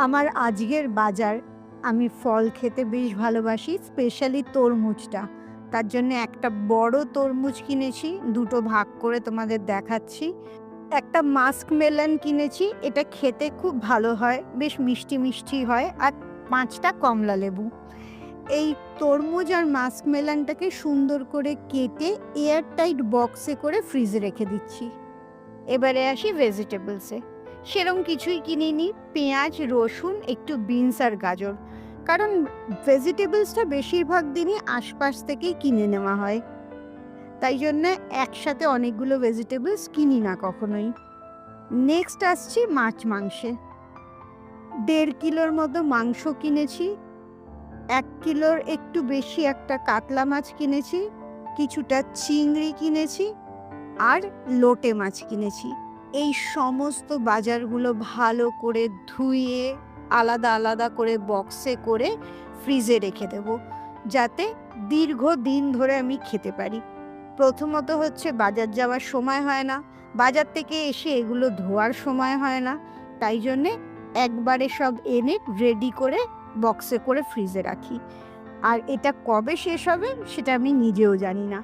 আমার আজকের বাজার, আমি ফল খেতে বেশ ভালোবাসি, স্পেশালি তরমুজটা। তার জন্য একটা বড় তরমুজ কিনেছি, দুটো ভাগ করে তোমাদের দেখাচ্ছি। একটা মাস্ক মেলন কিনেছি, এটা খেতে খুব ভালো হয়, বেশ মিষ্টি মিষ্টি হয়। আর 5টা কমলা লেবু। এই তরমুজ আর মাস্ক মেলনটাকে সুন্দর করে কেটে এয়ার টাইট বক্সে করে ফ্রিজে রেখে দিচ্ছি। এবারে আসি ভেজিটেবলসে। সেরম কিছুই কিনিনি, পেঁয়াজ, রসুন, একটু বিনস আর গাজর। কারণ ভেজিটেবলসটা বেশিরভাগ দিনই আশপাশ থেকেই কিনে নেওয়া হয়। তাই জন্যে একসাথে অনেকগুলো ভেজিটেবলস কিনি না কখনোই। নেক্সট আসছি মাছ মাংসে। 1.5 কিলোর মতো মাংস কিনেছি, 1 কিলোর একটু বেশি একটা কাতলা মাছ কিনেছি, কিছুটা চিংড়ি কিনেছি আর লোটে মাছ কিনেছি। এই সমস্ত বাজারগুলো ভালো করে ধুয়ে আলাদা আলাদা করে বক্সে করে ফ্রিজে রেখে দেবো, যাতে দীর্ঘদিন ধরে আমি খেতে পারি। প্রথমত হচ্ছে বাজার যাওয়ার সময় হয় না, বাজার থেকে এসে এগুলো ধোয়ার সময় হয় না। তাই জন্যে একবারে সব এনে রেডি করে বক্সে করে ফ্রিজে রাখি। আর এটা কবে শেষ হবে সেটা আমি নিজেও জানি না।